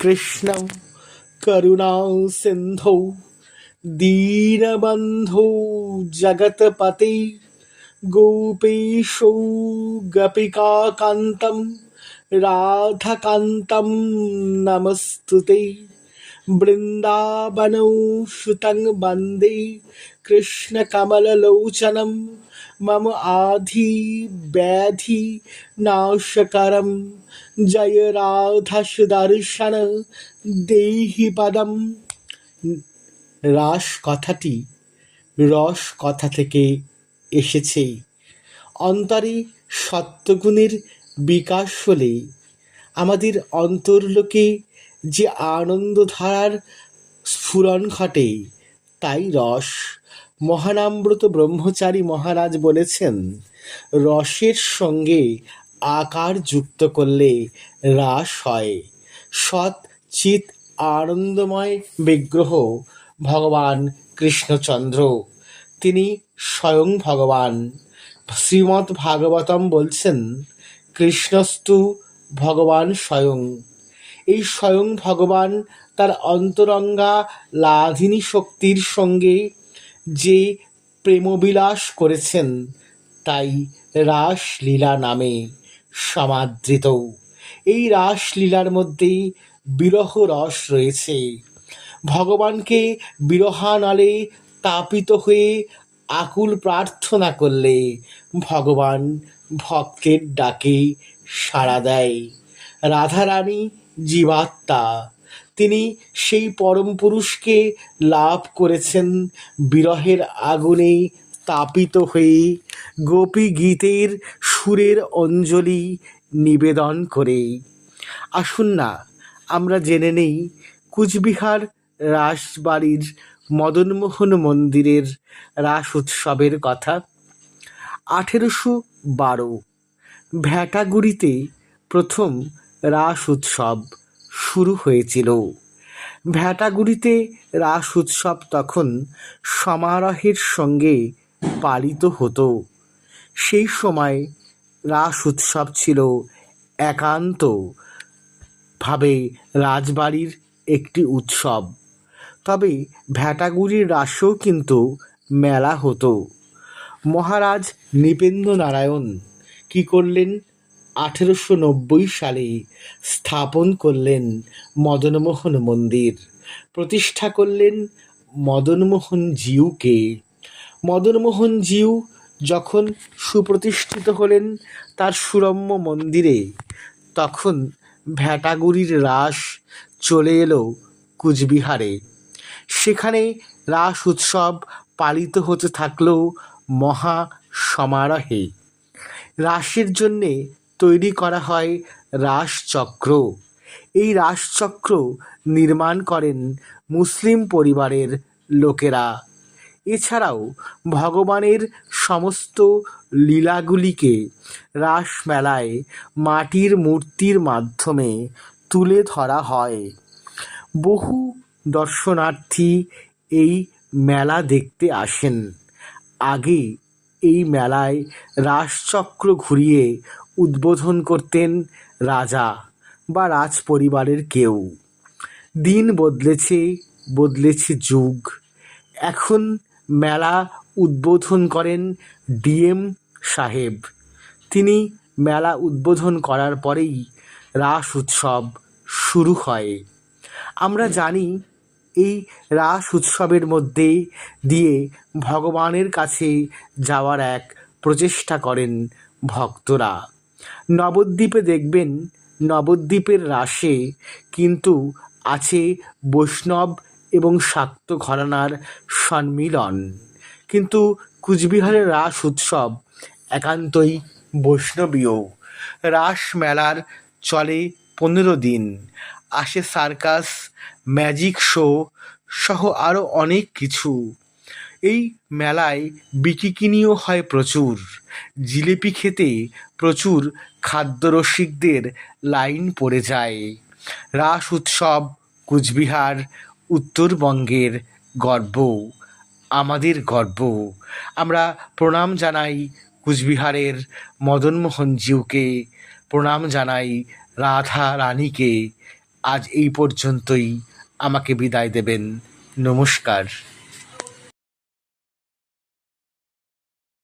কৃষ্ণ করুণা সিন্ধৌ দীনবন্ধো জগৎপতে গোপীশৌ গোপিকাকান্तं রাধাকান্तं নমস্তুতে। বৃন্দাবনৌ সুতং বন্দে কৃষ্ণকমললোচनं মম আধি ব্যাধি নাশকরম। জয় রাধা সুদর্শন দেহি পদম। রাস কথাটি রস কথা থেকে এসেছে। অন্তরে সত্যগুণের বিকাশ হলে আমাদের অন্তর্লোকে যে আনন্দধারার স্ফুরণ ঘটে তাই রস। মহানামব্রত ব্রহ্মচারী মহারাজ বলেছেন, রসের সঙ্গে আকার যুক্ত করলে রাস হয়। সৎ চিৎ আনন্দময় বিগ্রহ ভগবান কৃষ্ণচন্দ্র, তিনি স্বয়ং ভগবান। শ্রীমদ্ ভাগবতম বলছেন, কৃষ্ণস্তু ভগবান স্বয়ং। এই স্বয়ং ভগবান তার অন্তরঙ্গা লাধিনী শক্তির সঙ্গে যে প্রেমবিলাস করেছেন তাই রাসলীলা নামে সমাদৃত। এই রাসলীলার মধ্যে বিরহ রস রয়েছে। ভগবানকে বিরহানলে তাপিত হয়ে আকুল প্রার্থনা করলে ভগবান ভক্তের ডাকে সাড়া দেয়। রাধারানী জীবাত্মা, তিনি সেই পরম পুরুষকে লাভ করেছেন বিরহের আগুনে তাপিত হয়ে গোপী গীতের সুরের অঞ্জলি নিবেদন করে। আসুন না আমরা জেনে নেই কুচবিহার রাসবাড়ির মদনমোহন মন্দিরের রাস উৎসবের কথা। 1812 ভ্যাটাগুড়িতে প্রথম রাস উৎসব শুরু হয়েছিল। ভ্যাটাগুড়িতে রাস উৎসব তখন সমারোহের সঙ্গে পালিত হতো। সেই সময় রাস উৎসব ছিল একান্তভাবে রাজবাড়ির একটি উৎসব। তবে ভ্যাটাগুড়ির রাসেও কিন্তু মেলা হতো। মহারাজ নৃপেন্দ্র নারায়ণ কী করলেন, 1890 সালে স্থাপন করলেন মদনমোহন মন্দির, প্রতিষ্ঠা করলেন মদনমোহন জিউকে। মদনমোহন জিউ যখন সুপ্রতিষ্ঠিত হলেন তার সুরম্য মন্দিরে, তখন ভ্যাটাগুড়ির রাস চলে এলো কুচবিহারে। সেখানে রাস উৎসব পালিত হতে থাকলেও মহা সমারোহে। রাসের জন্যে তৈরি করা হয় রাসচক্র। এই রাসচক্র নির্মাণ করেন মুসলিম পরিবারের লোকেরা। এছাড়াও ভগবানের সমস্ত লীলাগুলিকে রাসমেলায় মাটির মূর্তির মাধ্যমে তুলে ধরা হয়। বহু দর্শনার্থী এই মেলা দেখতে আসেন। আগে এই মেলায় রাসচক্র ঘুরিয়ে উদ্বোধন করতেন রাজা বা রাজপরিবারের কেউ। দিন বদলেছে যুগ। এখন মেলা উদ্বোধন করেন ডিএম সাহেব। তিনি মেলা উদ্বোধন করার পরেই রাস উৎসব শুরু হয়। আমরা জানি এই রাস উৎসবের মধ্যে দিয়ে ভগবানের কাছে যাওয়ার এক প্রচেষ্টা করেন ভক্তরা। নবদ্বীপে দেখবেন, নবদ্বীপের রাসে কিন্তু আছে বৈষ্ণব এবং শাক্ত ঘরানার সম্মিলন, কিন্তু কুচবিহারের রাস উৎসব একান্তই বৈষ্ণবীয়। রাস মেলার চলে 15 দিন। আসে সার্কাস, ম্যাজিক শো সহ আরও অনেক কিছু। এই মেলায় বিকিকিনিও হয় প্রচুর। জিলিপি খেতে প্রচুর খাদ্যরসিকদের লাইন পড়ে যায়। রাস উৎসব কুচবিহার উত্তরবঙ্গের গর্ব। আমাদের গর্ব। আমরা প্রণাম জানাই কুচবিহারের মদনমোহন জিউকে, প্রণাম জানাই রাধা রানীকে। আজ এই পর্যন্তই, আমাকে বিদায় দেবেন। নমস্কার।